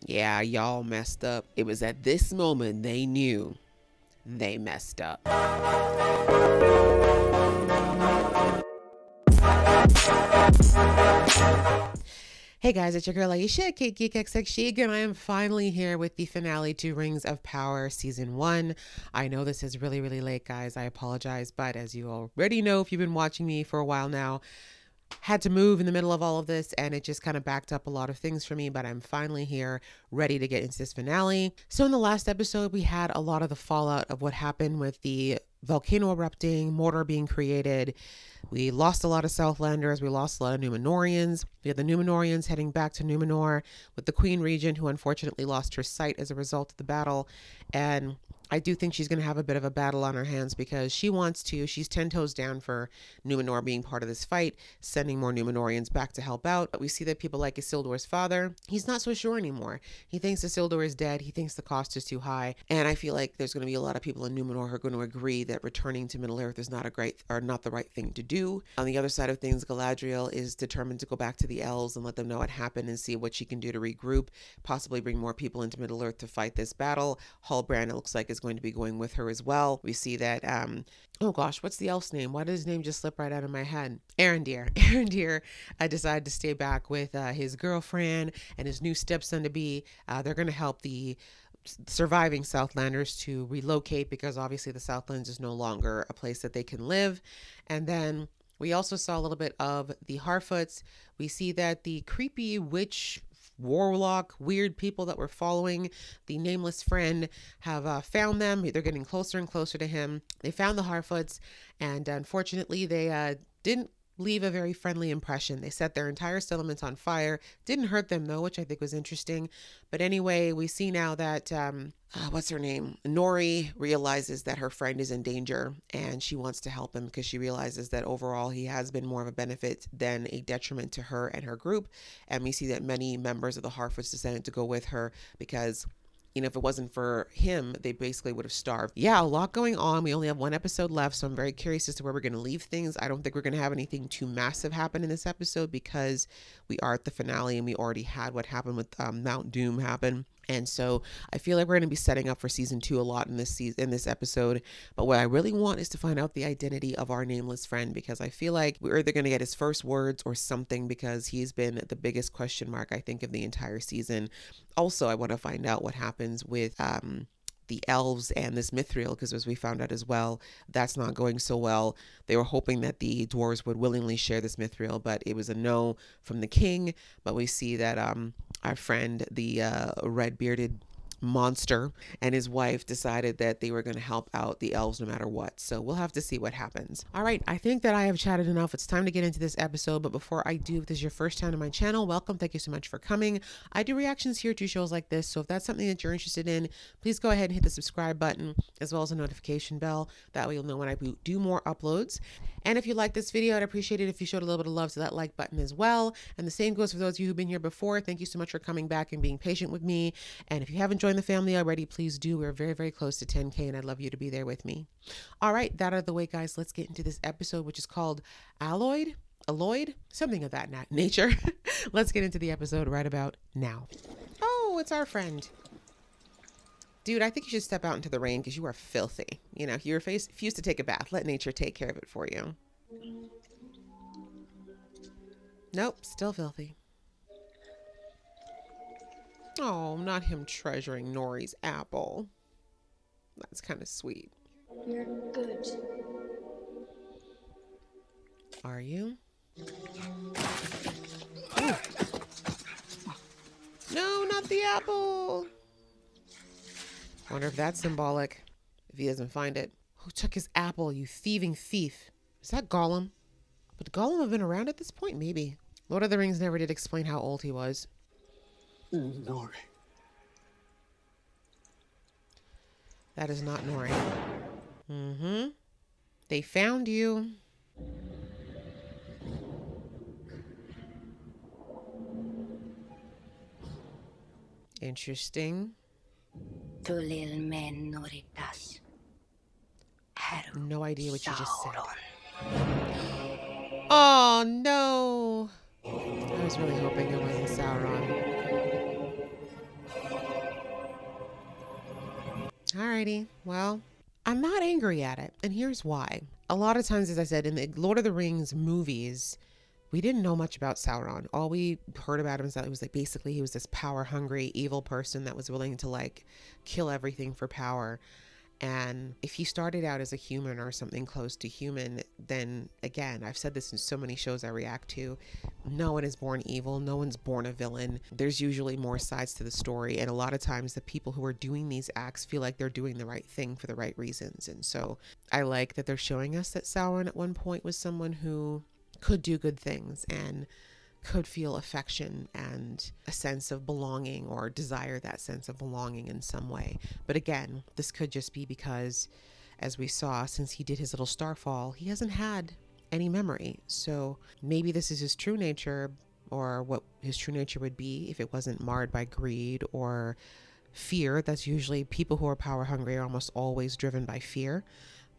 Yeah, y'all messed up. It was at this moment they knew they messed up. Hey guys, it's your girl Aisha, Kate Geek XX Sheik, and I am finally here with the finale to Rings of Power Season 1. I know this is really, really late, guys. I apologize, but as you already know, if you've been watching me for a while now, had to move in the middle of all of this, and it just kind of backed up a lot of things for me, but I'm finally here ready to get into this finale. So in the last episode, we had a lot of the fallout of what happened with the volcano erupting, Mordor being created. We lost a lot of Southlanders. We lost a lot of Númenóreans. We had the Númenóreans heading back to Númenor with the Queen Regent, who unfortunately lost her sight as a result of the battle. And I do think she's going to have a bit of a battle on her hands because she's 10 toes down for Númenor being part of this fight, sending more Númenóreans back to help out. But we see that people like Isildur's father, he's not so sure anymore. He thinks Isildur is dead. He thinks the cost is too high. And I feel like there's going to be a lot of people in Númenor who are going to agree that returning to Middle-earth is not the right thing to do. On the other side of things, Galadriel is determined to go back to the elves and let them know what happened and see what she can do to regroup, possibly bring more people into Middle-earth to fight this battle. Halbrand, it looks like, is going to be going with her as well. We see that, oh gosh, what's the elf's name? Why did his name just slip right out of my head? Arondir. Arondir decided to stay back with his girlfriend and his new stepson-to-be. They're going to help the surviving Southlanders to relocate because obviously the Southlands is no longer a place that they can live. And then we also saw a little bit of the Harfoots. We see that the creepy witch, warlock, weird people that were following the nameless friend have found them. They're getting closer and closer to him. They found the Harfoots, and unfortunately they didn't leave a very friendly impression. They set their entire settlements on fire. Didn't hurt them though, which I think was interesting. But anyway, we see now that what's her name? Nori realizes that her friend is in danger and she wants to help him because she realizes that overall he has been more of a benefit than a detriment to her and her group. And we see that many members of the Harfoots decided to go with her because, you know, if it wasn't for him, they basically would have starved. Yeah, a lot going on. We only have one episode left, so I'm very curious as to where we're going to leave things. I don't think we're going to have anything too massive happen in this episode because we are at the finale and we already had what happened with Mount Doom happen. And so I feel like we're going to be setting up for season 2 a lot in this episode. But what I really want is to find out the identity of our nameless friend, because I feel like we're either going to get his first words or something, because he's been the biggest question mark, I think, of the entire season. Also, I want to find out what happens with the elves and this Mithril, because as we found out as well, that's not going so well. They were hoping that the dwarves would willingly share this Mithril, but it was a no from the king. But we see that our friend, the red-bearded monster, and his wife decided that they were going to help out the elves no matter what. So we'll have to see what happens. All right, I think that I have chatted enough. It's time to get into this episode. But before I do, if this is your first time to my channel, welcome. Thank you so much for coming. I do reactions here to shows like this, so if that's something that you're interested in, please go ahead and hit the subscribe button as well as a notification bell. That way you'll know when I do more uploads. And if you like this video, I'd appreciate it if you showed a little bit of love to that like button as well. And the same goes for those of you who've been here before. Thank you so much for coming back and being patient with me. And if you haven't joined the family already, please do. We're very, very close to 10K, and I'd love you to be there with me. All right, that out of the way, guys, let's get into this episode, which is called Alloyed, something of that nature. Let's get into the episode right about now. Oh, it's our friend. Dude, I think you should step out into the rain because you are filthy. You know, you refuse to take a bath. Let nature take care of it for you. Nope, still filthy. Oh, not him treasuring Nori's apple. That's kind of sweet. You're good. Are you? Ooh. No, not the apple. Wonder if that's symbolic. If he doesn't find it. Who took his apple, you thieving thief? Is that Gollum? Would Gollum have been around at this point? Maybe. Lord of the Rings never did explain how old he was. Nori. That is not Nori. Mm-hmm. They found you. Interesting. To little men Noritas. No idea what you just said. Oh no! I was really hoping it wasn't Sauron. Alrighty. Well, I'm not angry at it, and here's why. A lot of times, as I said, in the Lord of the Rings movies, we didn't know much about Sauron. All we heard about him is that it was like basically he was this power hungry, evil person that was willing to like kill everything for power. And if he started out as a human or something close to human, then again, I've said this in so many shows I react to, no one is born evil. No one's born a villain. There's usually more sides to the story. And a lot of times the people who are doing these acts feel like they're doing the right thing for the right reasons. And so I like that they're showing us that Sauron at one point was someone who could do good things and could feel affection and a sense of belonging or desire that sense of belonging in some way. But again, this could just be because, as we saw, since he did his little starfall, he hasn't had any memory. So maybe this is his true nature, or what his true nature would be if it wasn't marred by greed or fear. That's usually people who are power hungry are almost always driven by fear.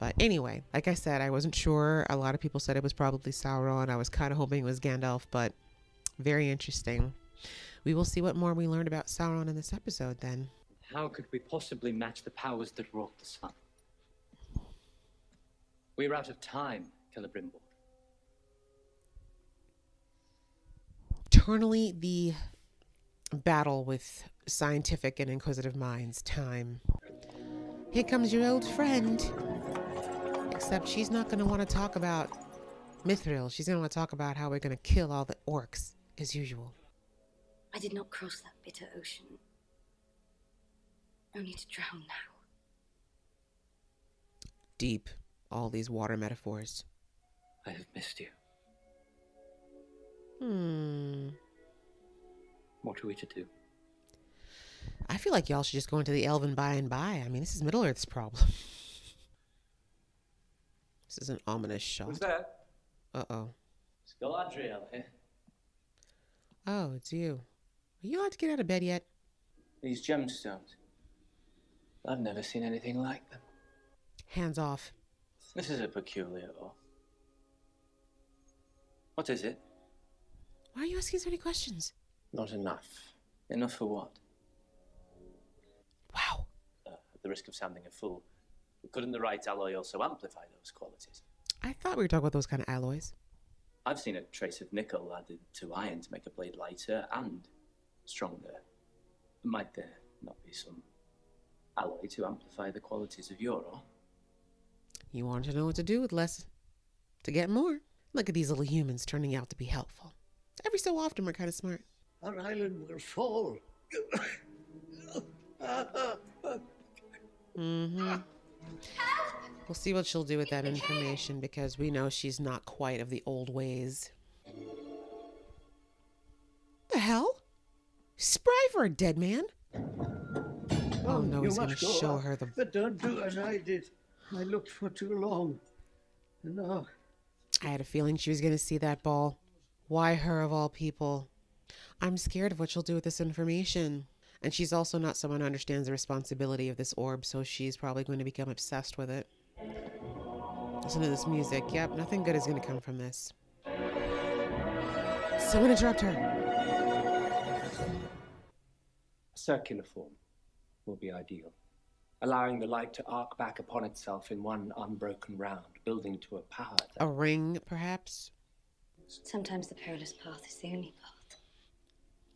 But anyway, like I said, I wasn't sure. A lot of people said it was probably Sauron. I was kind of hoping it was Gandalf, but very interesting. We will see what more we learned about Sauron in this episode then. How could we possibly match the powers that wrought the sun? We're out of time, Celebrimbor. Eternally the battle with scientific and inquisitive minds. Time. Here comes your old friend. Except she's not going to want to talk about Mithril. She's going to want to talk about how we're going to kill all the orcs, as usual. I did not cross that bitter ocean, only to drown now. Deep, all these water metaphors. I have missed you. What are we to do? I feel like y'all should just go into the Elven by and by. I mean, this is Middle-earth's problem. This is an ominous shot. Who's that? Uh-oh. It's Galadriel here. Oh, it's you. Are you allowed to get out of bed yet? These gemstones. I've never seen anything like them. Hands off. This is a peculiar ore. What is it? Why are you asking so many questions? Not enough. Enough for what? Wow. At the risk of sounding a fool, couldn't the right alloy also amplify those qualities? I thought we were talking about those kind of alloys. I've seen a trace of nickel added to iron to make a blade lighter and stronger. Might there not be some alloy to amplify the qualities of your ore? You want to know what to do with less to get more. Look at these little humans turning out to be helpful. Every so often we're kind of smart. Our island will fall. We'll see what she'll do with that information, because we know she's not quite of the old ways. The hell? Spry for a dead man? Oh no, he's going to show her the... But don't do as I did. I looked for too long. No. I had a feeling she was going to see that ball. Why her of all people? I'm scared of what she'll do with this information. And she's also not someone who understands the responsibility of this orb, so she's probably going to become obsessed with it. Listen to this music. Yep, nothing good is going to come from this. Someone interrupt her. A circular form will be ideal, allowing the light to arc back upon itself in one unbroken round, building to a power that... A ring, perhaps? Sometimes the perilous path is the only path.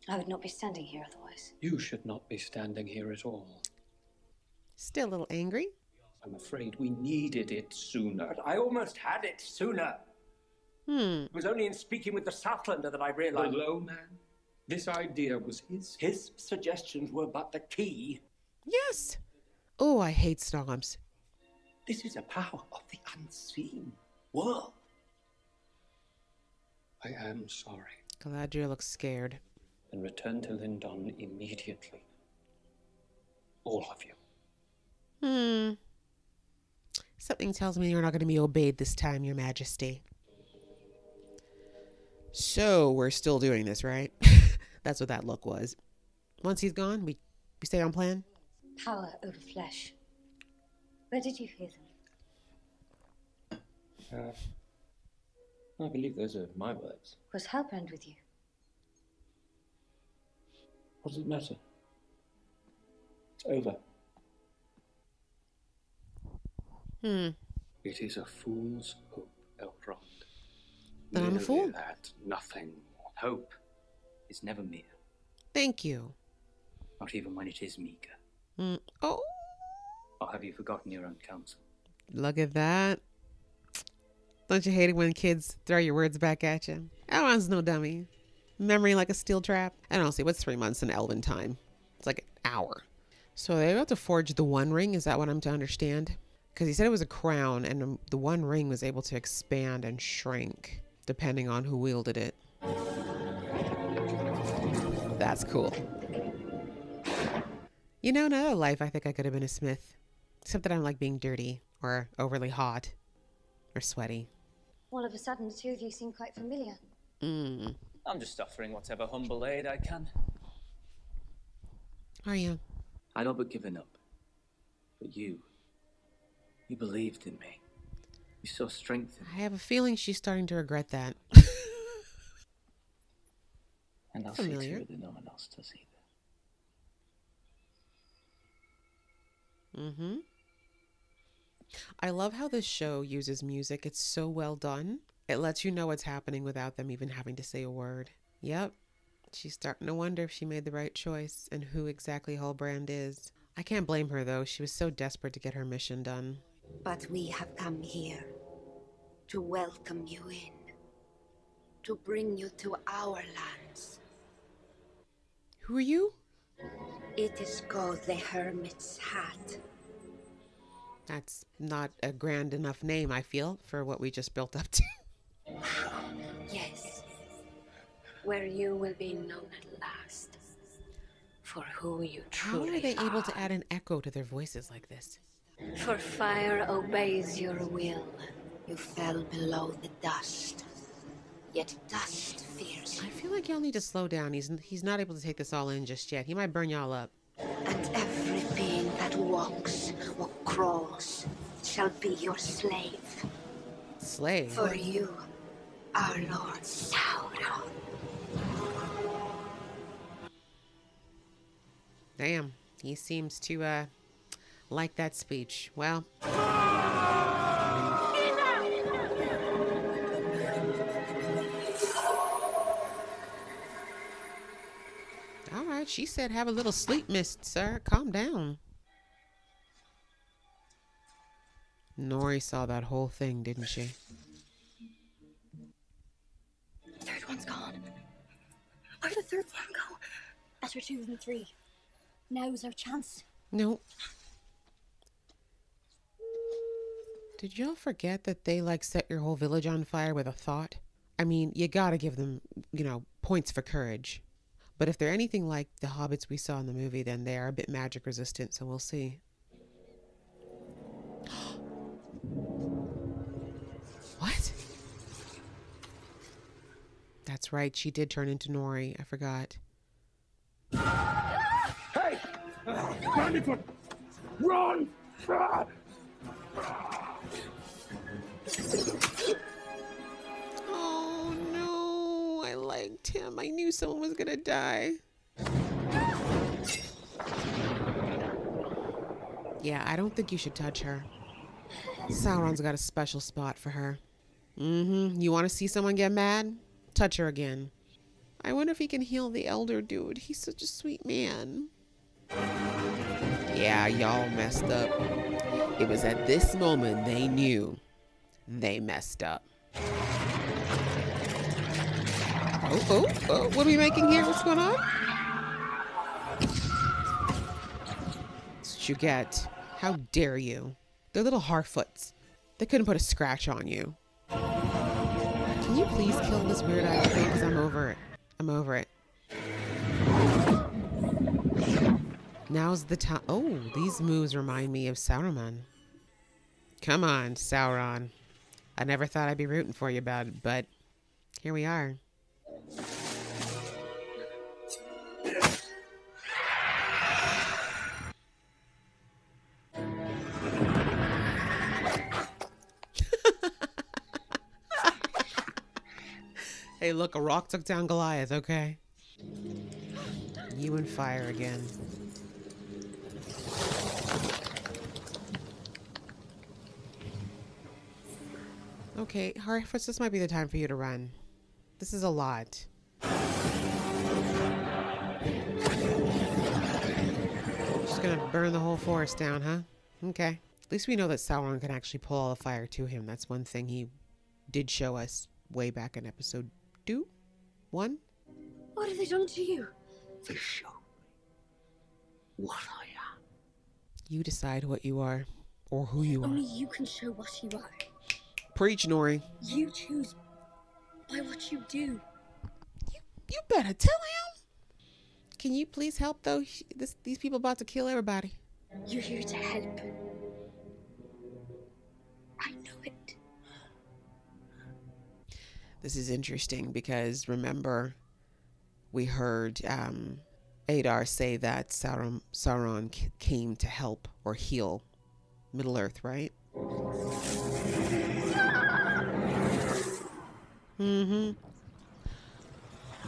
I would not be standing here otherwise. You should not be standing here at all. Still a little angry? I'm afraid we needed it sooner. But I almost had it sooner. It was only in speaking with the Southlander that I realized... The low man? This idea was his. His suggestions were but the key. Yes. Oh, I hate snobs. This is a power of the unseen world. I am sorry. Galadriel looks scared. And return to Lindon immediately. All of you. Something tells me you're not going to be obeyed this time, Your Majesty. So, we're still doing this, right? That's what that look was. Once he's gone, we stay on plan? Power over flesh. Where did you hear them? I believe those are my words. Was Halbrand with you? What does it matter? It's over. It is a fool's hope, Elrond. Then I'm a fool. Merely that, nothing more. Hope is never mere, Thank you. not even when it is meager. Oh, Or have you forgotten your own counsel? look at that. Don't you hate it when kids throw your words back at you? Elrond's no dummy. Memory like a steel trap. I don't see, what's 3 months in Elven time? It's like an hour. So they're about to forge the One Ring. Is that what I'm to understand? Because he said it was a crown, and the One Ring was able to expand and shrink depending on who wielded it. That's cool. You know, in another life, I think I could have been a smith. Except that I don't like being dirty or overly hot or sweaty. All of a sudden, the two of you seem quite familiar. I'm just offering whatever humble aid I can. Are you? I'd all but given up. But you believed in me. You saw strength in me. I have a feeling she's starting to regret that. And I'll Familiar. see to it that no one else does either. I love how this show uses music. It's so well done. It lets you know what's happening without them even having to say a word. Yep. She's starting to wonder if she made the right choice and who exactly Halbrand is. I can't blame her, though. She was so desperate to get her mission done. But we have come here to welcome you in, to bring you to our lands. Who are you? It is called the Hermit's Hat. That's not a grand enough name, I feel, for what we just built up to. Yes, where you will be known at last for who you How truly are they able to add an echo to their voices like this? For fire obeys your will. You fell below the dust, yet dust fears I you. feel like y'all need to slow down. He's not able to take this all in just yet. He might burn y'all up. And every being that walks or crawls shall be your slave. Slave. For you, our Lord Sauron. Damn. He seems to, like that speech. Well. All right, she said have a little sleep, miss, sir. Calm down. Nori saw that whole thing, didn't she? The third one's gone. Where'd the third one go? Better 2 than 3. Now's our chance. No. Did y'all forget that they, like, set your whole village on fire with a thought? I mean, you gotta give them, points for courage. But if they're anything like the hobbits we saw in the movie, then they are a bit magic resistant, so we'll see. What? That's right, she did turn into Nori. I forgot. Hey! Brandyfoot! Run! Oh no, I liked him. I knew someone was gonna die. Yeah, I don't think you should touch her. Sauron's got a special spot for her. You want to see someone get mad? Touch her again. I wonder if he can heal the elder dude. He's such a sweet man. Yeah, y'all messed up. It was at this moment they knew they messed up. Oh, what are we making here? What's going on? That's what you get. How dare you? They're little Harfoots. They couldn't put a scratch on you. Can you please kill this weird-eyed thing? Because I'm over it. I'm over it. Now's the time. Oh, these moves remind me of Sauron. Come on, Sauron. I never thought I'd be rooting for you about it, but here we are. Hey, look, a rock took down Goliath, okay? You and fire again. Okay, Harfus, this might be the time for you to run. This is a lot. Just gonna burn the whole forest down, huh? Okay. At least we know that Sauron can actually pull all the fire to him. That's one thing he did show us way back in episode 2? 1? What have they done to you? They showed me what I am. You decide what you are, or who you are. Only you can show what you are. Preach, Nori. You choose by what you do. You better tell him. Can you please help, though? These people about to kill everybody. You're here to help. I know it. This is interesting because, remember, we heard Adar say that Sauron came to help or heal Middle-earth, right? Mm-hmm.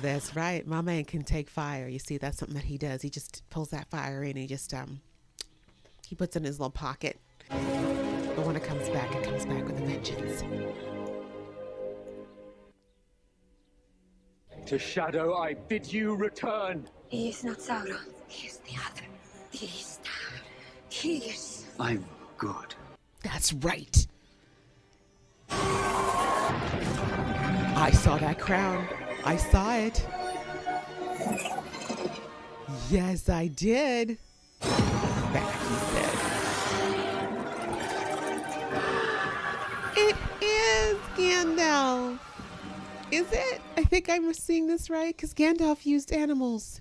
That's right. My man can take fire. You see, that's something that he does. He just pulls that fire in and he just, he puts it in his little pocket. But when it comes back with a vengeance. To Shadow, I bid you return. He is not Sauron. He is the other. He is Sauron. He is... I'm good. That's right. I saw that crown. I saw it. Yes, I did. Back, he said. It is Gandalf. Is it? I think I'm seeing this right, because Gandalf used animals.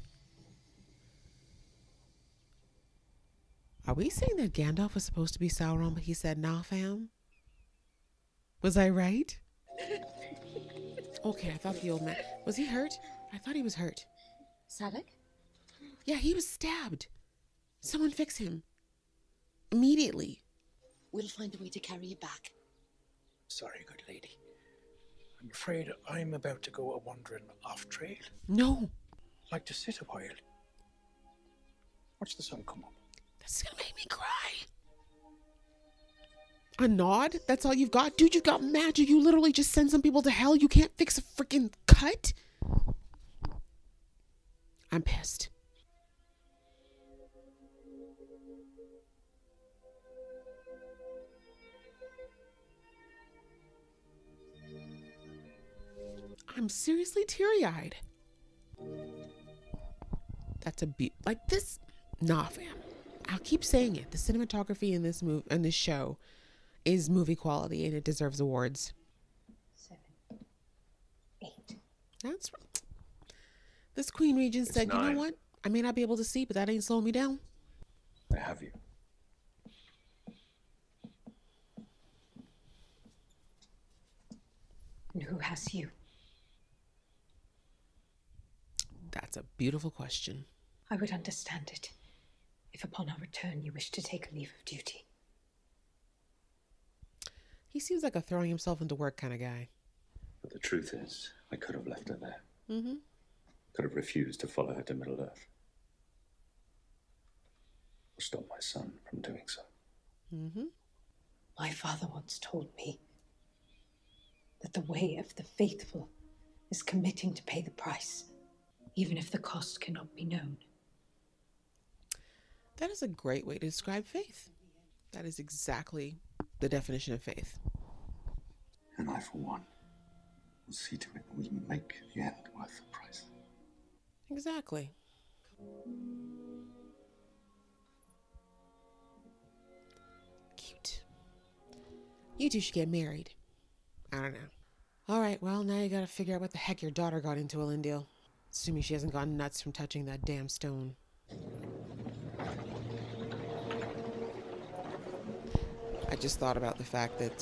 Are we saying that Gandalf was supposed to be Sauron, but he said, nah, fam? Was I right? Okay, I thought the old man... Was he hurt? I thought he was hurt. Sadek? Yeah, he was stabbed. Someone fix him. Immediately. We'll find a way to carry you back. Sorry, good lady. I'm afraid I'm about to go a-wandering off trail. No. Like to sit a while. Watch the sun come up. That's gonna make me cry. A nod? That's all you've got? Dude, you've got magic. You literally just send some people to hell. You can't fix a freaking cut? I'm pissed. I'm seriously teary-eyed. That's a like this. Nah, fam. I'll keep saying it. The cinematography in this show is movie quality, and it deserves awards. 7, 8. That's right. This Queen Regent said, "You know what? I may not be able to see, but that ain't slowing me down." I have you. And who has you? That's a beautiful question. I would understand it if upon our return you wished to take a leave of duty. He seems like a throwing himself into work kind of guy. But the truth is, I could have left her there. Mm-hmm. Could have refused to follow her to Middle-earth. Or stop my son from doing so. Mm-hmm. My father once told me that the way of the faithful is committing to pay the price, even if the cost cannot be known. That is a great way to describe faith. That is exactly the definition of faith. And I, for one, will see to it that we make the end worth the price. Exactly. Cute. You two should get married. I don't know. All right, well, now you gotta figure out what the heck your daughter got into, Elendil. Assuming she hasn't gone nuts from touching that damn stone. I just thought about the fact that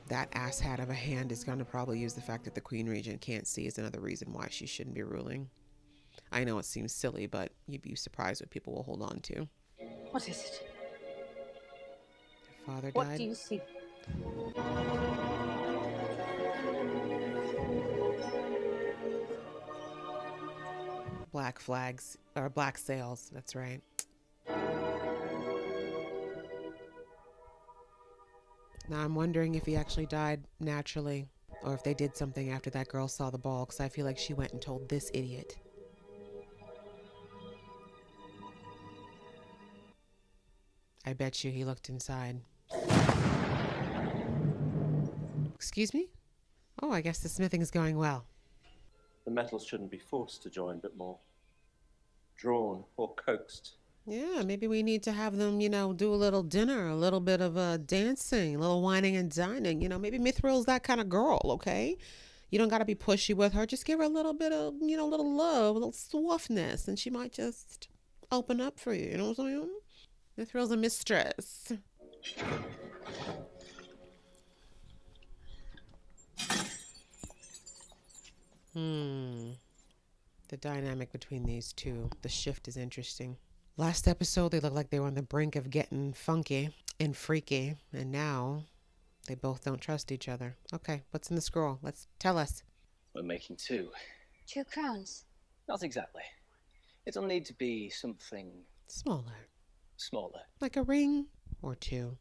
that asshat of a hand is going to probably use the fact that the Queen Regent can't see as another reason why she shouldn't be ruling. I know it seems silly, but you'd be surprised what people will hold on to. What is it? Your father died. What do you see? Black flags, or black sails, that's right. Now I'm wondering if he actually died naturally, or if they did something after that girl saw the ball, because I feel like she went and told this idiot. I bet you he looked inside. Excuse me? Oh, I guess the smithing is going well. The metals shouldn't be forced to join, but more drawn or coaxed. Yeah, maybe we need to have them, you know, do a little dinner, a little bit of dancing, a little whining and dining. You know, maybe Mithril's that kind of girl, okay? You don't got to be pushy with her. Just give her a little bit of, you know, a little love, a little softness, and she might just open up for you. You know what I'm saying? Mithril's a mistress. The dynamic between these two, the shift is interesting. Last episode, they looked like they were on the brink of getting funky and freaky, and now they both don't trust each other. Okay, what's in the scroll? Tell us. We're making 2. 2 crowns? Not exactly. It'll need to be something Smaller. smaller. Like a ring or 2.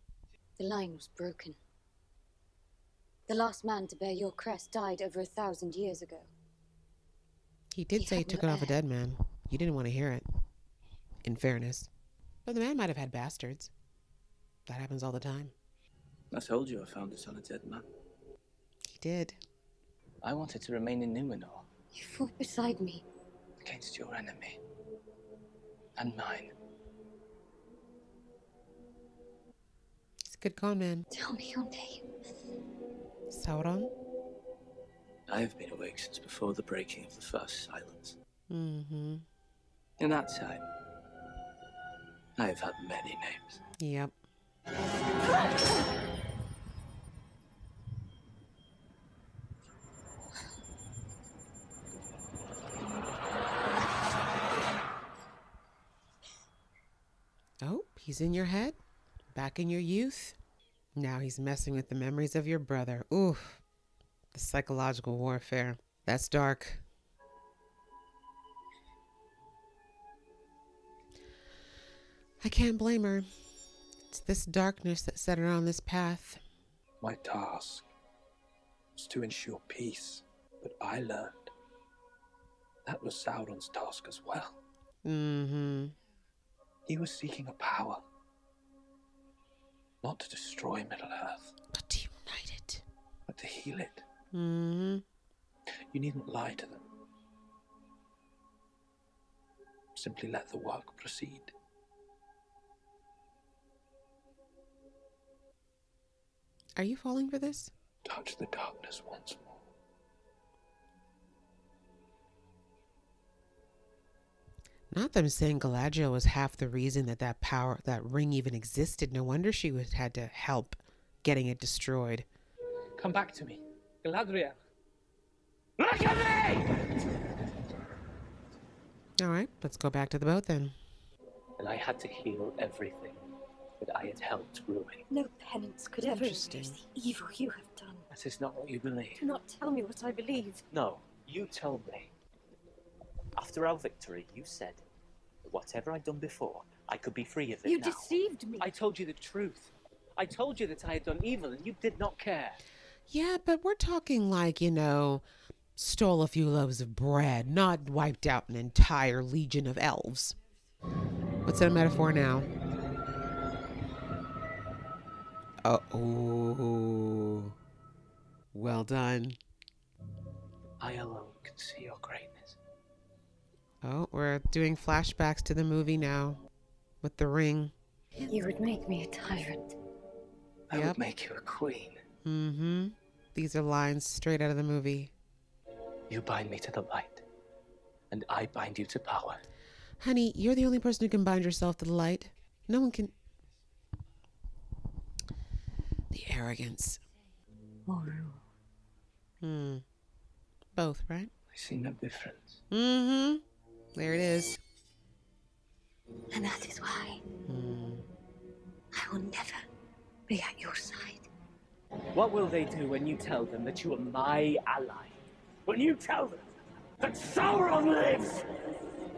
The line was broken. The last man to bear your crest died over 1,000 years ago. He did say he took it off a dead man. You didn't want to hear it, in fairness. But the man might have had bastards. That happens all the time. I told you I found it on a dead man. He did. I wanted to remain in Numenor. You fought beside me. Against your enemy. And mine. He's a good con man. Tell me your name. Sauron? I have been awake since before the breaking of the first silence. Mm-hmm. In that time, I have had many names. Yep. Oh, he's in your head? Back in your youth? Now he's messing with the memories of your brother. Oof. The psychological warfare. That's dark. I can't blame her. It's this darkness that set her on this path. My task was to ensure peace, but I learned that was Sauron's task as well. Mm-hmm. He was seeking a power, not to destroy Middle-earth, But to unite it. but to heal it. Mm-hmm. You needn't lie to them. Simply let the work proceed. Are you falling for this? Touch the darkness once more. Not them saying Galadriel was half the reason that power, that ring even existed. No wonder she had to help getting it destroyed. Come back to me, Galadriel. Look at me! All right, let's go back to the boat then. And I had to heal everything that I had helped ruin. No penance could ever erase Interesting. the evil you have done. That is not what you believe. Do not tell me what I believe. No, you told me. After our victory, you said that whatever I'd done before, I could be free of it You now. deceived me. I told you the truth. I told you that I had done evil and you did not care. Yeah, but we're talking like, you know, stole a few loaves of bread, not wiped out an entire legion of elves. What's that a metaphor now? Oh, well done. I alone can see your greatness. Oh, we're doing flashbacks to the movie now with the ring. You would make me a tyrant. I Yep. would make you a queen. Mm-hmm. These are lines straight out of the movie. You bind me to the light, and I bind you to power. Honey, you're the only person who can bind yourself to the light. No one can. The arrogance. Or rule. Both, right? I see no difference. Mm-hmm. There it is. And that is why I will never be at your side. What will they do when you tell them that you are my ally? When you tell them that Sauron lives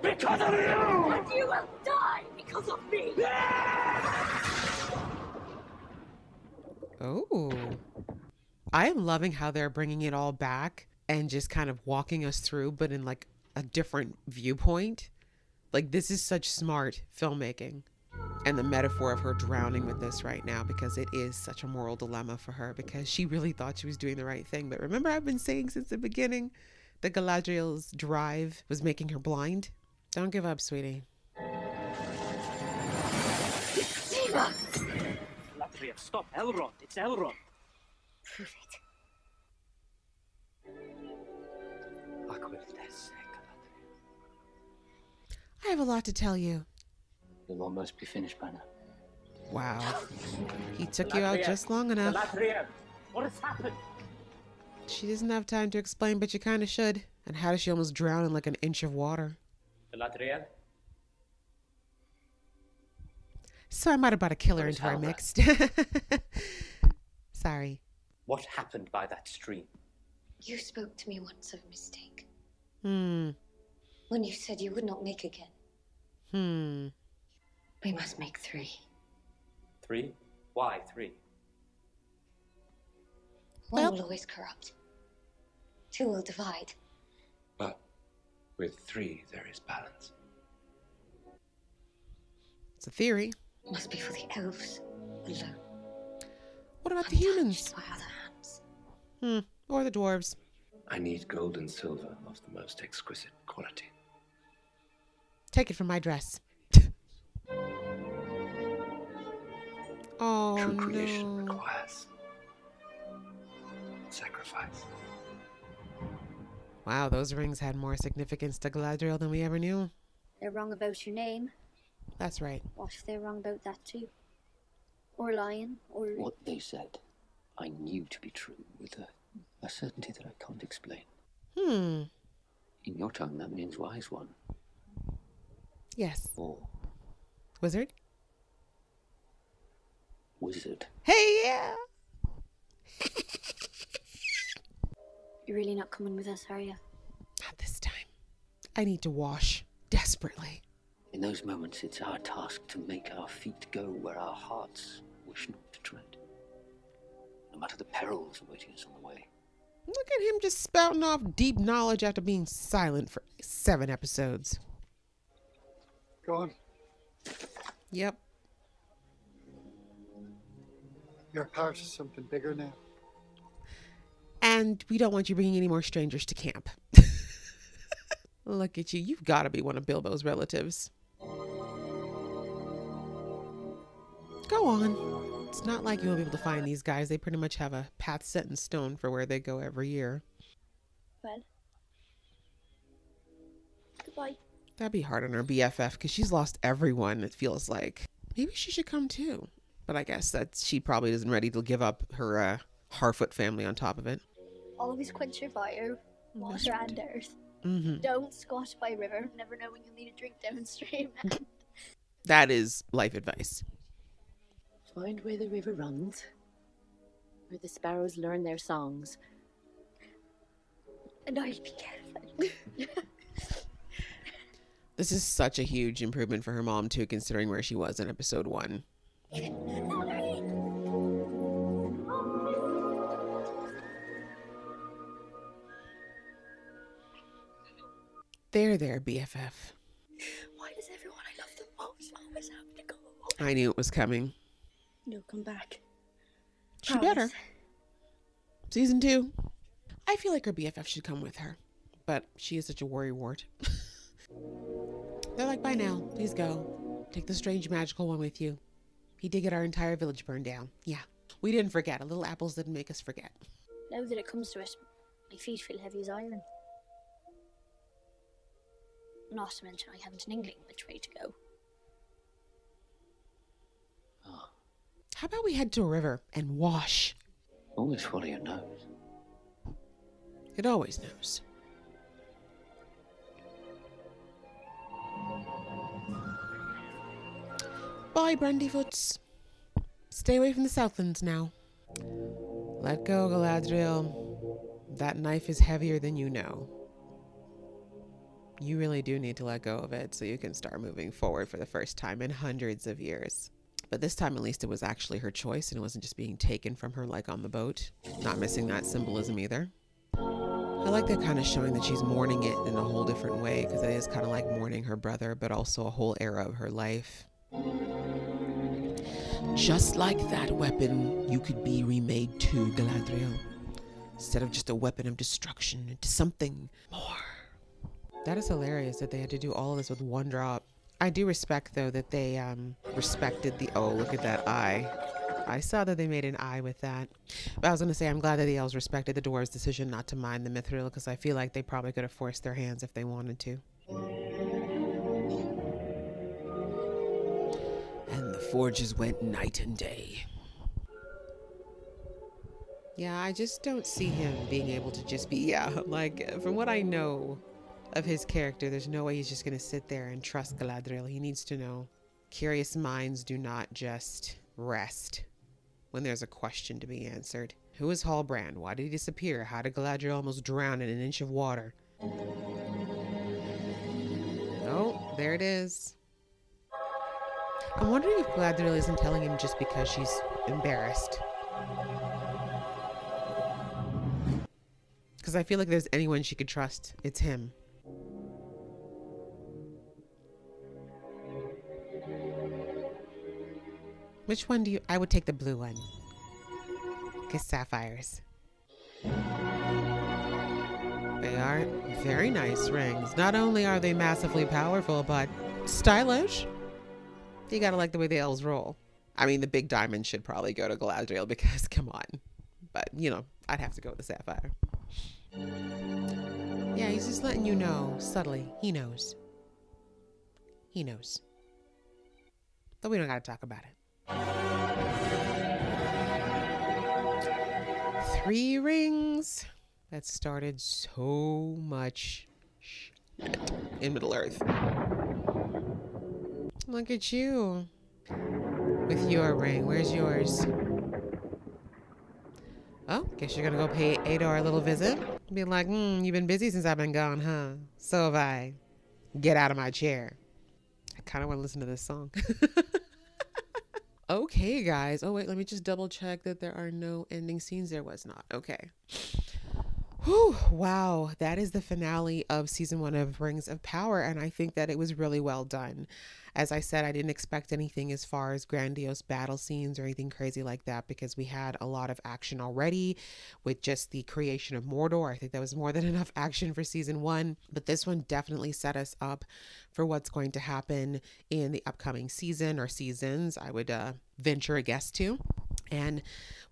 because of you! And you will die because of me! Oh, I'm loving how they're bringing it all back and just kind of walking us through, but in like a different viewpoint. Like, this is such smart filmmaking. And the metaphor of her drowning with this right now, because it is such a moral dilemma for her, because she really thought she was doing the right thing. But remember, I've been saying since the beginning that Galadriel's drive was making her blind. Don't give up, sweetie. Galadriel, stop. Elrond. It's Elrond. Prove it. I have a lot to tell you. You'll almost be finished by now. Wow. He took you out just long enough. Galadriel, what has happened? She doesn't have time to explain, but you kind of should. And how does she almost drown in like an inch of water? Galadriel? So I might have brought a killer into our mix. Sorry. What happened by that stream? You spoke to me once of mistake. Hmm. When you said you would not make again. We must make 3. 3? Why 3? One will always corrupt. 2 will divide. But with 3, there is balance. It's a theory. It must be for the elves alone. What about the humans? By other hands. Or the dwarves. I need gold and silver of the most exquisite quality. Take it from my dress. Oh, True creation no. requires sacrifice. Wow, those rings had more significance to Galadriel than we ever knew. They're wrong about your name. That's right. What if they're wrong about that too? Or lying, or... What they said, I knew to be true with a certainty that I can't explain. In your tongue, that means wise one. Yes. Or Wizard? wizard. Hey, yeah! You're really not coming with us, are you? Not this time. I need to wash. Desperately. In those moments, it's our task to make our feet go where our hearts wish not to tread. No matter the perils awaiting us on the way. Look at him just spouting off deep knowledge after being silent for 7 episodes. Go on. Yep. You're part of something bigger now. And we don't want you bringing any more strangers to camp. Look at you. You've got to be one of Bilbo's relatives. Go on. It's not like you won't be able to find these guys. They pretty much have a path set in stone for where they go every year. Well. Goodbye. That'd be hard on her BFF because she's lost everyone, it feels like. Maybe she should come too. But I guess that she probably isn't ready to give up her Harfoot family on top of it. Always quench your fire, water and earth. Mm-hmm. Don't squat by river, never know when you'll need a drink downstream. That is life advice. Find where the river runs, where the sparrows learn their songs. And I'll be careful. This is such a huge improvement for her mom too, considering where she was in episode 1. There, BFF. Why does everyone I love the most always have to go? I knew it was coming. You'll come back. She better. Season 2. I feel like her BFF should come with her, but she is such a worrywart. They're like, bye now. Please go. Take the strange magical one with you. He did get our entire village burned down. Yeah, we didn't forget. A little apples didn't make us forget. Now that it comes to it, my feet feel heavy as iron. Not to mention I haven't an inkling which way to go. Oh. How about we head to a river and wash? Always follow your nose. It always knows. Bye, Brandyfoots. Stay away from the Southlands now. Let go, Galadriel. That knife is heavier than you know. You really do need to let go of it so you can start moving forward for the first time in hundreds of years. But this time, at least, it was actually her choice and it wasn't just being taken from her like on the boat. Not missing that symbolism either. I like that kind of showing that she's mourning it in a whole different way, because it is kind of like mourning her brother, but also a whole era of her life. Just like that weapon, you could be remade too, Galadriel. Instead of just a weapon of destruction, into something more. That is hilarious that they had to do all of this with one drop. I do respect, though, that they respected the... Oh, look at that eye. I saw that they made an eye with that. But I was going to say, I'm glad that the elves respected the dwarves' decision not to mine the mithril, because I feel like they probably could have forced their hands if they wanted to. And the forges went night and day. Yeah, I just don't see him being able to just be, yeah, like, from what I know of his character, there's no way he's just going to sit there and trust Galadriel. He needs to know. Curious minds do not just rest when there's a question to be answered. Who is Hallbrand? Why did he disappear? How did Galadriel almost drown in an inch of water? Oh, there it is. I'm wondering if Galadriel isn't telling him just because she's embarrassed. Because I feel like if there's anyone she could trust, it's him. Which one do you... I would take the blue one. Because sapphires. They are very nice rings. Not only are they massively powerful, but stylish. You gotta like the way the elves roll. I mean, the big diamond should probably go to Galadriel because, come on. But, you know, I'd have to go with the sapphire. Yeah, he's just letting you know, subtly. He knows. He knows. But we don't gotta talk about it. 3 rings. That started so much shit in Middle Earth. Look at you with your ring. Where's yours? Oh, guess you're gonna go pay Adar a little visit. Be like, you've been busy since I've been gone, huh? So have I. Get out of my chair. I kind of want to listen to this song. Okay, guys. Oh, wait, let me just double check that there are no ending scenes. There was not. Okay. Whew, wow. That is the finale of season 1 of Rings of Power. And I think that it was really well done. As I said, I didn't expect anything as far as grandiose battle scenes or anything crazy like that, because we had a lot of action already with just the creation of Mordor. I think that was more than enough action for season 1, but this one definitely set us up for what's going to happen in the upcoming season or seasons, I would venture a guess to. And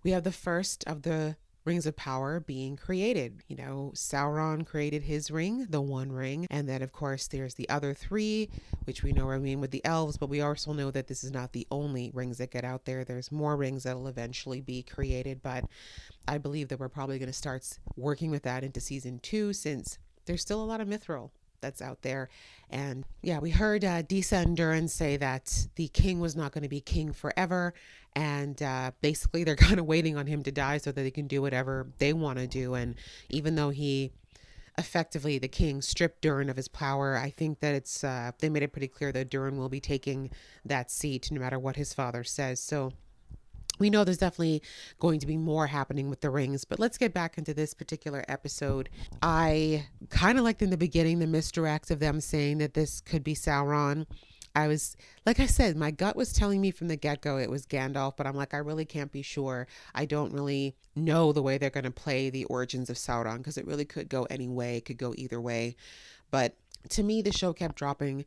we have the first of the Rings of Power being created. You know, Sauron created his ring, the One Ring, and then of course there's the other 3, which we know remain with the elves, but we also know that this is not the only rings that get out there. There's more rings that'll eventually be created, but I believe that we're probably going to start working with that into season 2, since there's still a lot of mithril that's out there. And yeah, we heard Disa and Durin say that the king was not going to be king forever, and basically they're kind of waiting on him to die so that they can do whatever they want to do. And even though he effectively, the king, stripped Durin of his power, I think that it's they made it pretty clear that Durin will be taking that seat no matter what his father says. So we know there's definitely going to be more happening with the rings, but let's get back into this particular episode. I kind of liked in the beginning the misdirect of them saying that this could be Sauron. I was, like I said, my gut was telling me from the get-go it was Gandalf, but I'm like, I really can't be sure. I don't really know the way they're going to play the origins of Sauron, because it really could go any way. It could go either way. But to me, the show kept dropping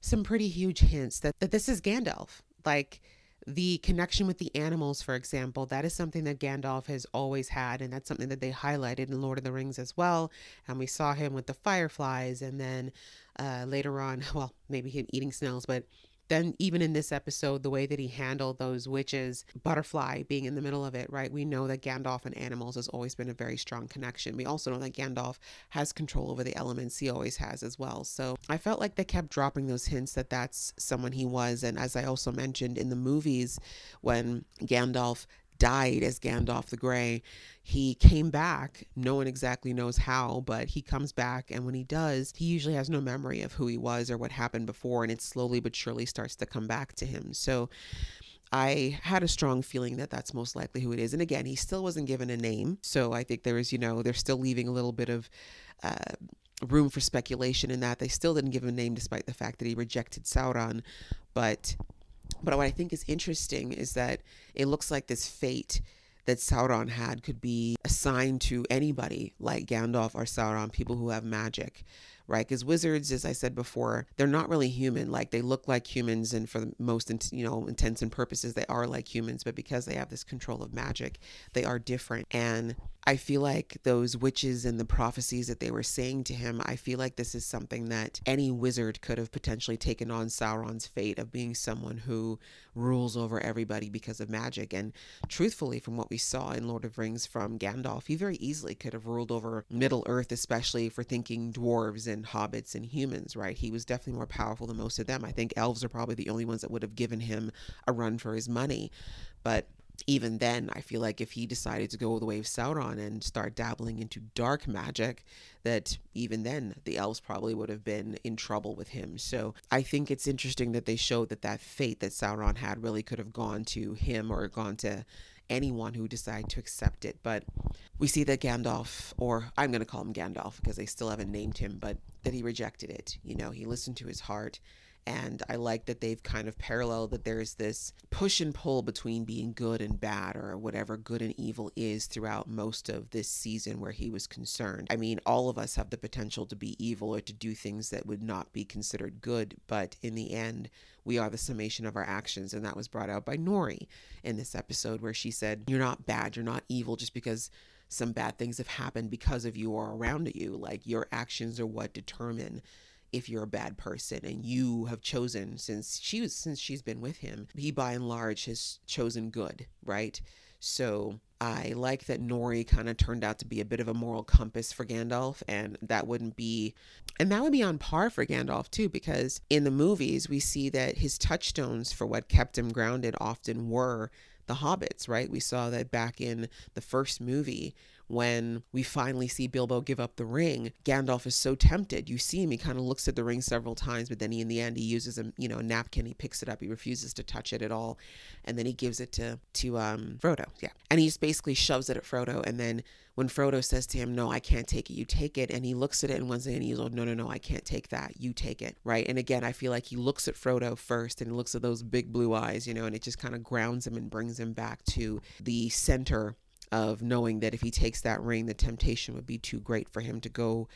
some pretty huge hints that this is Gandalf. Like, the connection with the animals, for example, that is something that Gandalf has always had, and that's something that they highlighted in Lord of the Rings as well. And we saw him with the fireflies, and then later on, well, maybe him eating snails, but then even in this episode, the way that he handled those witches, butterfly being in the middle of it, right? We know that Gandalf and animals has always been a very strong connection. We also know that Gandalf has control over the elements. He always has as well. So I felt like they kept dropping those hints that that's someone he was. And as I also mentioned in the movies, when Gandalf died as Gandalf the Grey, he came back. No one exactly knows how, but he comes back, and when he does, he usually has no memory of who he was or what happened before, and it slowly but surely starts to come back to him. So I had a strong feeling that that's most likely who it is. And again, he still wasn't given a name. So I think there is, they're still leaving a little bit of room for speculation in that. They still didn't give him a name despite the fact that he rejected Sauron. But what I think is interesting is that it looks like this fate that Sauron had could be assigned to anybody like Gandalf or Sauron, people who have magic, right? Because wizards, as I said before, they're not really human. Like, they look like humans, and for the most, intents and purposes, they are like humans, but because they have this control of magic, they are different. And I feel like those witches and the prophecies that they were saying to him, I feel like this is something that any wizard could have potentially taken on Sauron's fate of being someone who rules over everybody because of magic. And truthfully, from what we saw in Lord of the Rings from Gandalf, he very easily could have ruled over Middle Earth, especially for thinking dwarves and hobbits and humans, right? He was definitely more powerful than most of them. I think elves are probably the only ones that would have given him a run for his money. But even then, I feel like if he decided to go the way of Sauron and start dabbling into dark magic, that even then the elves probably would have been in trouble with him. So I think it's interesting that they showed that fate that Sauron had really could have gone to him or gone to anyone who decided to accept it. But we see that Gandalf, or I'm going to call him Gandalf because they still haven't named him, but that he rejected it. He listened to his heart. And I like that they've kind of paralleled that there's this push and pull between being good and bad, or whatever good and evil is, throughout most of this season where he was concerned. I mean, all of us have the potential to be evil or to do things that would not be considered good, but in the end, we are the summation of our actions. And that was brought out by Nori in this episode, where she said, you're not bad, you're not evil just because some bad things have happened because of you or around you. Like, your actions are what determine if you're a bad person. And you have chosen, since she's been with him, he by and large has chosen good, right? So I like that Nori kind of turned out to be a bit of a moral compass for Gandalf, and that would be on par for Gandalf too, because in the movies we see that his touchstones for what kept him grounded often were the hobbits, right? We saw that back in the first movie when we finally see Bilbo give up the ring. Gandalf is so tempted. You see him, he kind of looks at the ring several times, but then in the end, he uses a napkin, he picks it up, he refuses to touch it at all, and then he gives it to Frodo, yeah. And he just basically shoves it at Frodo, and then when Frodo says to him, no, I can't take it, you take it, and he looks at it, and once again, he's like, no, I can't take that, you take it, right? And again, I feel like he looks at Frodo first, and he looks at those big blue eyes, and it just kind of grounds him and brings him back to the center of knowing that if he takes that ring, the temptation would be too great for him to go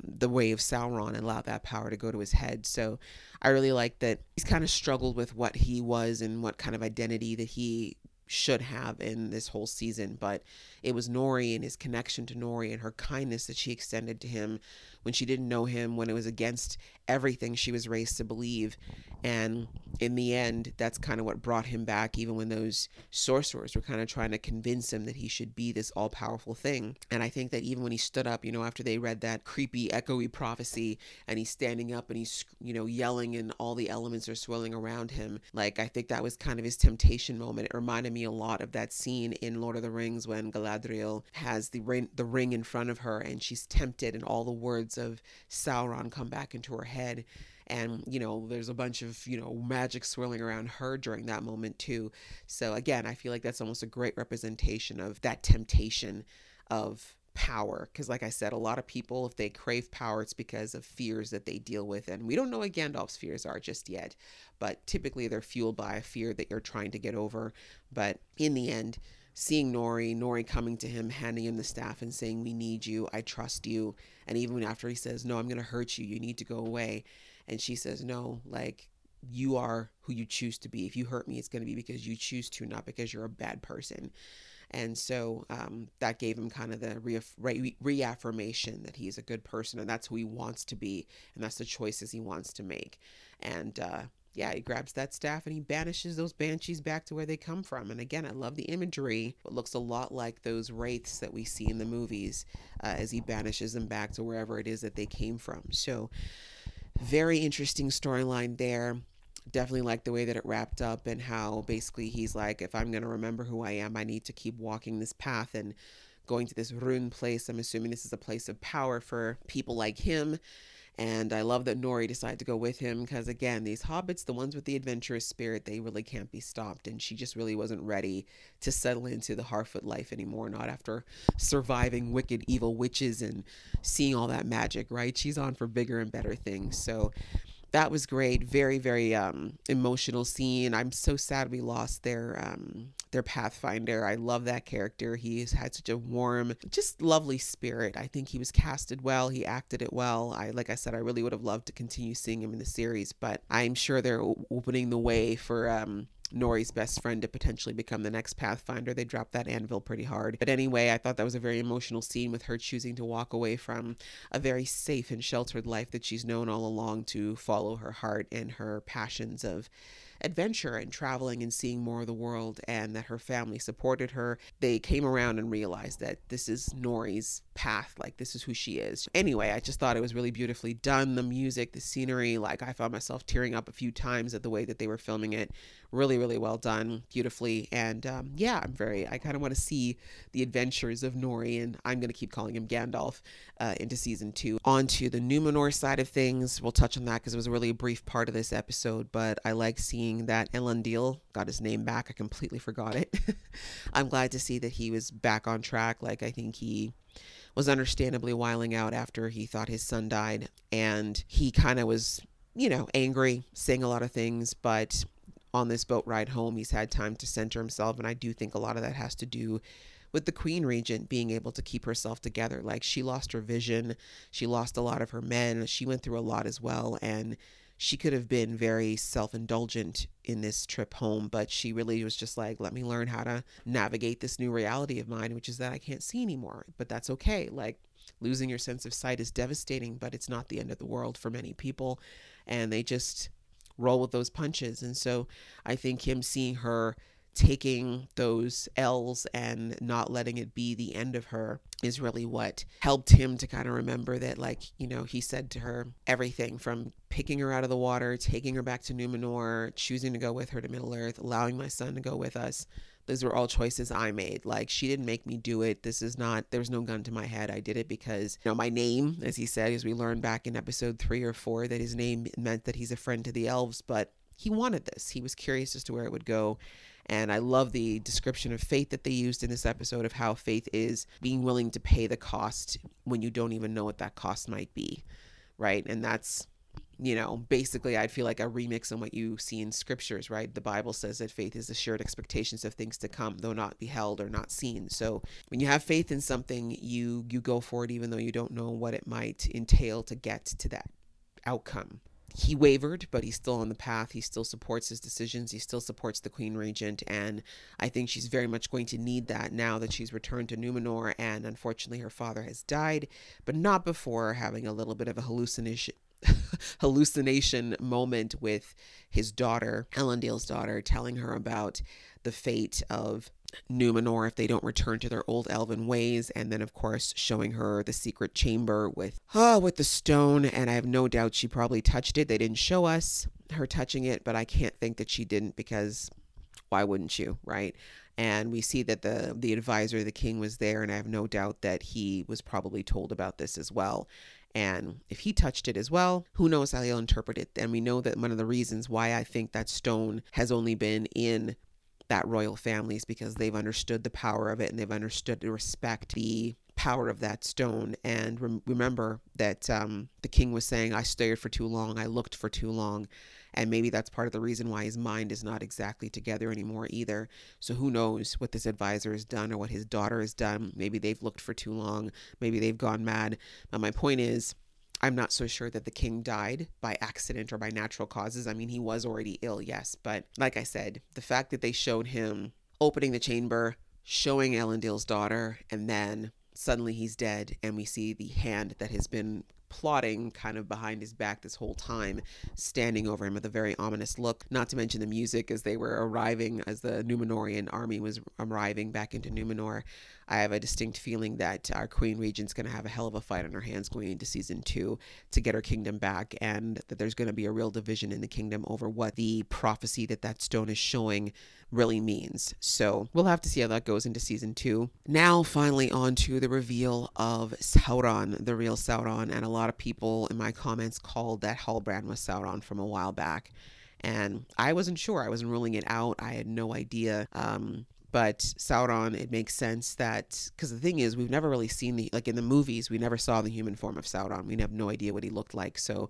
the way of Sauron and allow that power to go to his head. So I really like that he's kind of struggled with what he was and what kind of identity that he should have in this whole season. But it was Nori and his connection to Nori and her kindness that she extended to him when she didn't know him, when it was against everything she was raised to believe. And in the end, that's kind of what brought him back, even when those sorcerers were kind of trying to convince him that he should be this all-powerful thing. And I think that even when he stood up, after they read that creepy, echoey prophecy, and he's standing up and he's, yelling and all the elements are swirling around him, like, I think that was kind of his temptation moment. It reminded me a lot of that scene in Lord of the Rings when Galadriel has the ring in front of her and she's tempted and all the words of Sauron come back into her head. And, there's a bunch of, magic swirling around her during that moment too. So again, I feel like that's almost a great representation of that temptation of power. Because like I said, a lot of people, if they crave power, it's because of fears that they deal with. And we don't know what Gandalf's fears are just yet. But typically they're fueled by a fear that you're trying to get over. But in the end, seeing Nori coming to him, handing him the staff and saying, we need you, I trust you. And even after he says, no, I'm going to hurt you, you need to go away. And she says, no, like, you are who you choose to be. If you hurt me, it's going to be because you choose to, not because you're a bad person. And so that gave him kind of the reaffirmation that he's a good person and that's who he wants to be. And that's the choices he wants to make. And he grabs that staff and he banishes those banshees back to where they come from. And again, I love the imagery. It looks a lot like those wraiths that we see in the movies as he banishes them back to wherever it is that they came from. So very interesting storyline there. Definitely like the way that it wrapped up and how basically he's like, if I'm going to remember who I am, I need to keep walking this path and going to this ruined place. I'm assuming this is a place of power for people like him. And I love that Nori decided to go with him because, again, these hobbits, the ones with the adventurous spirit, they really can't be stopped. And she just really wasn't ready to settle into the Harfoot life anymore, not after surviving wicked, evil witches and seeing all that magic, right? She's on for bigger and better things. So that was great. Very, very emotional scene. I'm so sad we lost their Pathfinder. I love that character. He's had such a warm, just lovely spirit. I think he was casted well. He acted it well. Like I said, I really would have loved to continue seeing him in the series, but I'm sure they're opening the way for Nori's best friend to potentially become the next Pathfinder. They dropped that anvil pretty hard. But anyway, I thought that was a very emotional scene with her choosing to walk away from a very safe and sheltered life that she's known all along to follow her heart and her passions of adventure and traveling and seeing more of the world, and that her family supported her. They came around and realized that this is Nori's path, like this is who she is. Anyway, I just thought it was really beautifully done. The music, the scenery, like I found myself tearing up a few times at the way that they were filming it. Really, really well done, beautifully. And yeah, I kind of want to see the adventures of Nori, and I'm going to keep calling him Gandalf, into season 2. On to the Numenor side of things. We'll touch on that because it was a really brief part of this episode, but I like seeing that Elendil got his name back. I completely forgot it. I'm glad to see that he was back on track. Like, I think he was understandably wiling out after he thought his son died, and he kind of was, angry, saying a lot of things, but on this boat ride home, he's had time to center himself. And I do think a lot of that has to do with the Queen Regent being able to keep herself together. Like, she lost her vision. She lost a lot of her men. She went through a lot as well. And she could have been very self-indulgent in this trip home, but she really was just like, let me learn how to navigate this new reality of mine, which is that I can't see anymore. But that's okay. Like, losing your sense of sight is devastating, but it's not the end of the world for many people. And they just roll with those punches. And so I think him seeing her taking those L's and not letting it be the end of her is really what helped him to kind of remember that, like, he said to her everything from picking her out of the water, taking her back to Numenor, choosing to go with her to Middle-earth, allowing my son to go with us. Those were all choices I made. Like, she didn't make me do it. There's no gun to my head. I did it because, my name, as he said, as we learned back in episode 3 or 4, that his name meant that he's a friend to the elves, but he wanted this. He was curious as to where it would go. And I love the description of faith that they used in this episode, of how faith is being willing to pay the cost when you don't even know what that cost might be, right? And that's, basically I'd feel like a remix on what you see in scriptures, right? The Bible says that faith is assured expectations of things to come, though not beheld or not seen. So when you have faith in something, you go for it even though you don't know what it might entail to get to that outcome. He wavered, but he's still on the path. He still supports his decisions. He still supports the Queen Regent, and I think she's very much going to need that now that she's returned to Numenor, and unfortunately her father has died, but not before having a little bit of a hallucination moment with his daughter, Elendil's daughter, telling her about the fate of Numenor if they don't return to their old elven ways, and then of course showing her the secret chamber with the stone. And I have no doubt she probably touched it. They didn't show us her touching it, but I can't think that she didn't, because why wouldn't you, right? And we see that the advisor of the king was there, and I have no doubt that he was probably told about this as well. And if he touched it as well, who knows how he'll interpret it. And we know that one of the reasons why I think that stone has only been in that royal family is because they've understood the power of it, and they've understood to respect the power of that stone. And remember that the king was saying, I stared for too long, I looked for too long. And maybe that's part of the reason why his mind is not exactly together anymore either. So who knows what this advisor has done or what his daughter has done. Maybe they've looked for too long. Maybe they've gone mad. But my point is, I'm not so sure that the king died by accident or by natural causes. I mean, he was already ill, yes. But like I said, the fact that they showed him opening the chamber, showing Elendil's daughter, and then suddenly he's dead, and we see the hand that has been plotting kind of behind his back this whole time, standing over him with a very ominous look. Not to mention the music as they were arriving, as the Numenorian army was arriving back into Numenor. I have a distinct feeling that our Queen Regent's going to have a hell of a fight on her hands going into season 2 to get her kingdom back, and that there's going to be a real division in the kingdom over what the prophecy that stone is showing really means. So we'll have to see how that goes into season 2. Now finally on to the reveal of Sauron, the real Sauron, and a lot lot of people in my comments called that Halbrand was Sauron from a while back. And I wasn't sure. I wasn't ruling it out. I had no idea. But Sauron, it makes sense that, because the thing is, we've never really seen like in the movies, we never saw the human form of Sauron. We have no idea what he looked like. So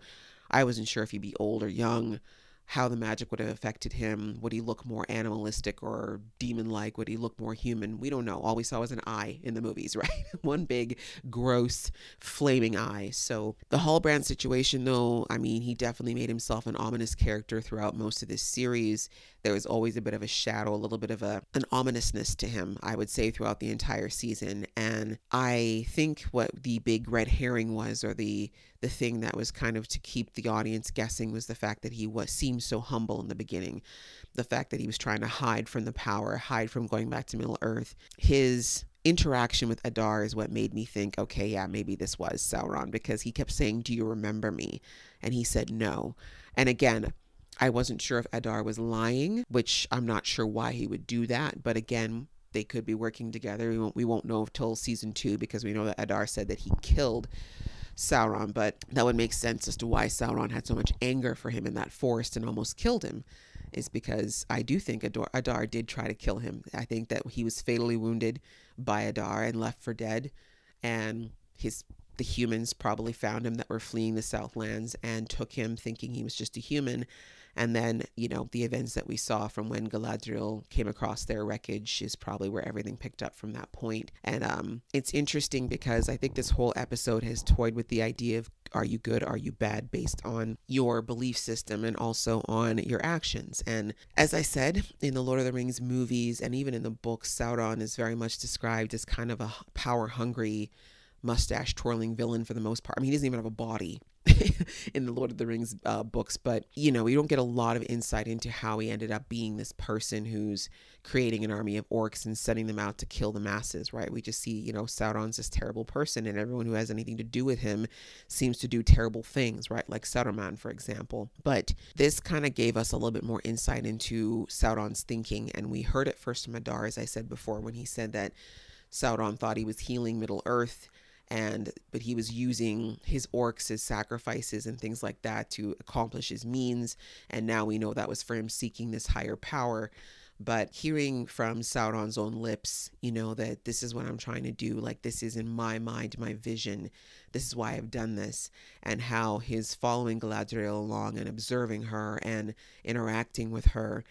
I wasn't sure if he'd be old or young, how the magic would have affected him. Would he look more animalistic or demon-like? Would he look more human? We don't know. All we saw was an eye in the movies, right? One big, gross, flaming eye. So the Halbrand situation, though, I mean, he definitely made himself an ominous character throughout most of this series. There was always a bit of a shadow, a little bit of an ominousness to him, I would say, throughout the entire season. And I think what the big red herring was, or the thing that was kind of to keep the audience guessing, was the fact that he seemed so humble in the beginning. The fact that he was trying to hide from the power, hide from going back to Middle Earth. His interaction with Adar is what made me think, okay, yeah, maybe this was Sauron, because he kept saying, "Do you remember me?" And he said no. And again, I wasn't sure if Adar was lying, which I'm not sure why he would do that. But again, they could be working together. We won't know until season 2, because we know that Adar said that he killed Sauron, but that would make sense as to why Sauron had so much anger for him in that forest and almost killed him, is because I do think Adar did try to kill him. I think that he was fatally wounded by Adar and left for dead, and the humans probably found him that were fleeing the Southlands and took him thinking he was just a human. And then, you know, the events that we saw from when Galadriel came across their wreckage is probably where everything picked up from that point. And it's interesting because I think this whole episode has toyed with the idea of, are you good, are you bad, based on your belief system and also on your actions. And as I said, in the Lord of the Rings movies and even in the books, Sauron is very much described as kind of a power-hungry, mustache-twirling villain for the most part. I mean, he doesn't even have a body in the Lord of the Rings books, but you know, you don't get a lot of insight into how he ended up being this person who's creating an army of orcs and sending them out to kill the masses, right? We just see, you know, Sauron's this terrible person, and everyone who has anything to do with him seems to do terrible things, right? Like Saruman, for example. But this kind of gave us a little bit more insight into Sauron's thinking, and we heard it first from Adar, as I said before, when he said that Sauron thought he was healing Middle Earth, but he was using his orcs as sacrifices and things like that to accomplish his means. And now we know that was for him seeking this higher power. But hearing from Sauron's own lips, you know, that this is what I'm trying to do, like this is in my mind, my vision, this is why I've done this, and how his following Galadriel along and observing her and interacting with her,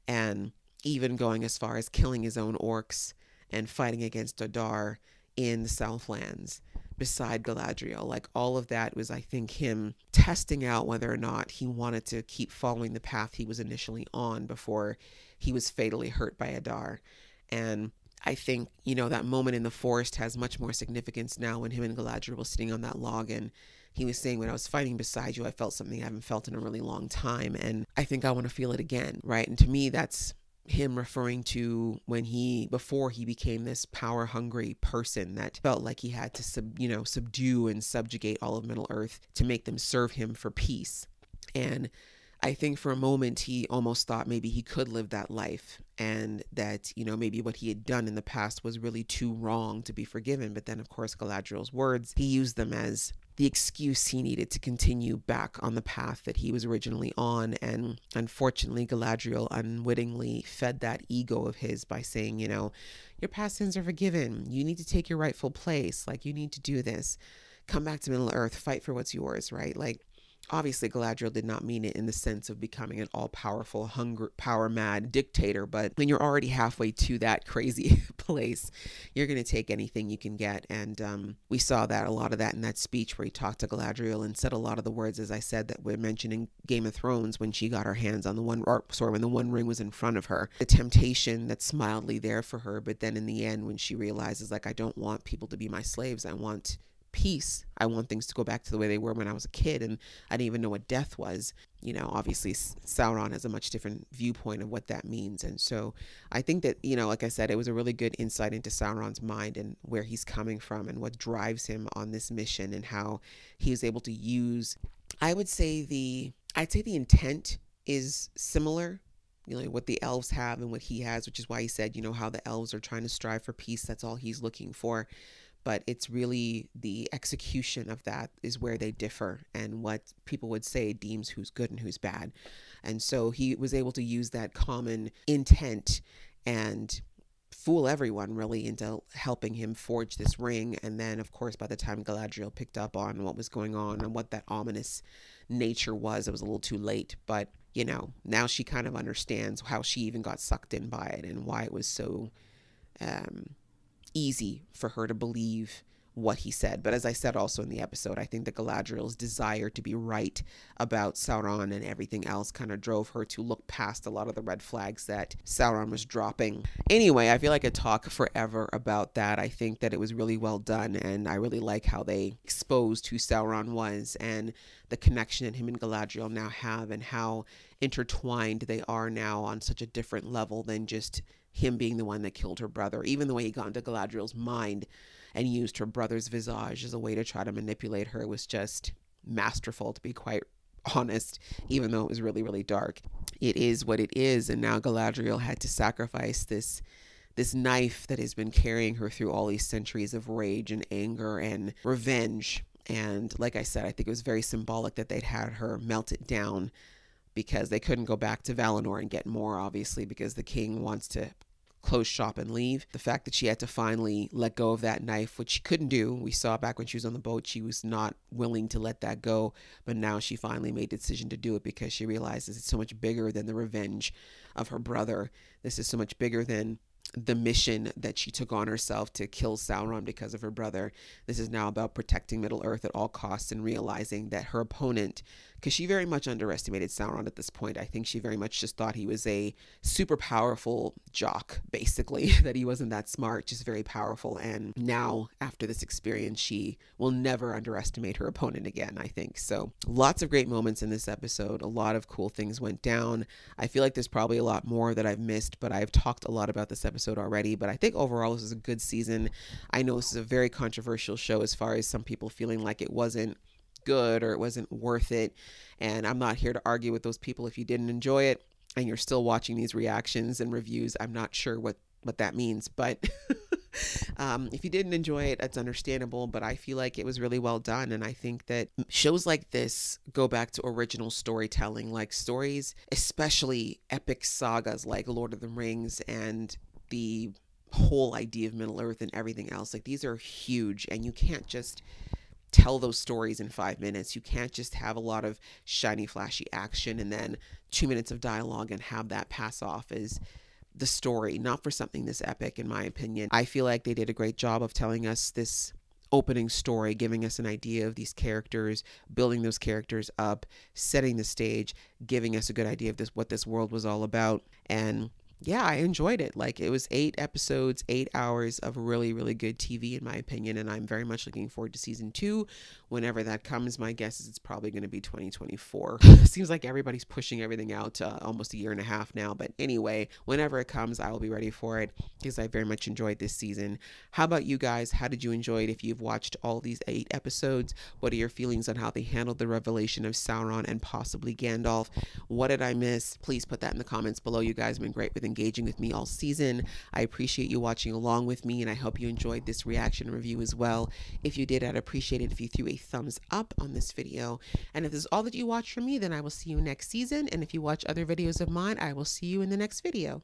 and even going as far as killing his own orcs and fighting against Adar in the Southlands beside Galadriel. Like, all of that was, I think, him testing out whether or not he wanted to keep following the path he was initially on before he was fatally hurt by Adar. And I think, you know, that moment in the forest has much more significance now when him and Galadriel were sitting on that log, and he was saying, when I was fighting beside you, I felt something I haven't felt in a really long time, and I think I want to feel it again, right? And to me, that's him referring to before he became this power hungry person that felt like he had to subdue and subjugate all of Middle Earth to make them serve him for peace. And I think for a moment he almost thought maybe he could live that life, and that, you know, maybe what he had done in the past was really too wrong to be forgiven. But then, of course, Galadriel's words, he used them as the excuse he needed to continue back on the path that he was originally on. And unfortunately, Galadriel unwittingly fed that ego of his by saying, you know, your past sins are forgiven. You need to take your rightful place. Like, you need to do this. Come back to Middle Earth, fight for what's yours, right? Like, obviously, Galadriel did not mean it in the sense of becoming an all-powerful, power-mad dictator, but when you're already halfway to that crazy place, you're going to take anything you can get. And we saw a lot of that in that speech where he talked to Galadriel and said a lot of the words, as I said, that were mentioned in Game of Thrones when she got her hands on when the One Ring was in front of her. The temptation that's mildly there for her, but then in the end, when she realizes, like, I don't want people to be my slaves, I want peace. I want things to go back to the way they were when I was a kid, and I didn't even know what death was. You know, obviously Sauron has a much different viewpoint of what that means. And so I think that, you know, like I said, it was a really good insight into Sauron's mind and where he's coming from and what drives him on this mission, and how he was able to use, I'd say the intent is similar, you know, what the elves have and what he has, which is why he said, you know, how the elves are trying to strive for peace. That's all he's looking for. but it's really the execution of that is where they differ, and what people would say deems who's good and who's bad. And so he was able to use that common intent and fool everyone really into helping him forge this ring. And then, of course, by the time Galadriel picked up on what was going on and what that ominous nature was, it was a little too late. But, you know, now she kind of understands how she even got sucked in by it and why it was so easy for her to believe what he said. But as I said also in the episode, I think that Galadriel's desire to be right about Sauron and everything else kind of drove her to look past a lot of the red flags that Sauron was dropping. Anyway, I feel like I talk forever about that. I think that it was really well done, and I really like how they exposed who Sauron was and the connection that him and Galadriel now have, and how intertwined they are now on such a different level than just him being the one that killed her brother. Even the way he got into Galadriel's mind and used her brother's visage as a way to try to manipulate her was just masterful, to be quite honest, even though it was really, really dark. It is what it is, and now Galadriel had to sacrifice this knife that has been carrying her through all these centuries of rage and anger and revenge. And like I said, I think it was very symbolic that they'd had her melt it down, because they couldn't go back to Valinor and get more, obviously, because the king wants to close shop and leave. The fact that she had to finally let go of that knife, which she couldn't do. We saw back when she was on the boat, she was not willing to let that go. But now she finally made the decision to do it, because she realizes it's so much bigger than the revenge of her brother. This is so much bigger than the mission that she took on herself to kill Sauron because of her brother. This is now about protecting Middle Earth at all costs, and realizing that her opponent, because she very much underestimated Sauron at this point. I think she very much just thought he was a super powerful jock, basically, that he wasn't that smart, just very powerful. And now, after this experience, she will never underestimate her opponent again, I think. So lots of great moments in this episode. A lot of cool things went down. I feel like there's probably a lot more that I've missed, but I've talked a lot about this episode already. But I think overall this is a good season. I know this is a very controversial show as far as some people feeling like it wasn't good or it wasn't worth it, and I'm not here to argue with those people. If you didn't enjoy it and you're still watching these reactions and reviews, I'm not sure what that means, but if you didn't enjoy it, that's understandable. But I feel like it was really well done, and I think that shows like this go back to original storytelling, like stories, especially epic sagas like Lord of the Rings and the whole idea of Middle Earth and everything else. Like, these are huge, and you can't just tell those stories in 5 minutes. You can't just have a lot of shiny, flashy action and then 2 minutes of dialogue and have that pass off as the story. Not for something this epic, in my opinion. I feel like they did a great job of telling us this opening story, giving us an idea of these characters, building those characters up, setting the stage, giving us a good idea of what this world was all about. And yeah, I enjoyed it. Like, it was 8 episodes, 8 hours of really, really good TV, in my opinion. And I'm very much looking forward to season 2. Whenever that comes, my guess is it's probably going to be 2024. Seems like everybody's pushing everything out almost a year and a half now. But anyway, whenever it comes, I will be ready for it, because I very much enjoyed this season. How about you guys? How did you enjoy it? If you've watched all these 8 episodes, what are your feelings on how they handled the revelation of Sauron and possibly Gandalf? What did I miss? Please put that in the comments below. You guys have been great with engaging with me all season. I appreciate you watching along with me, and I hope you enjoyed this reaction review as well. If you did, I'd appreciate it if you threw a thumbs up on this video. And if this is all that you watch from me, then I will see you next season. And if you watch other videos of mine, I will see you in the next video.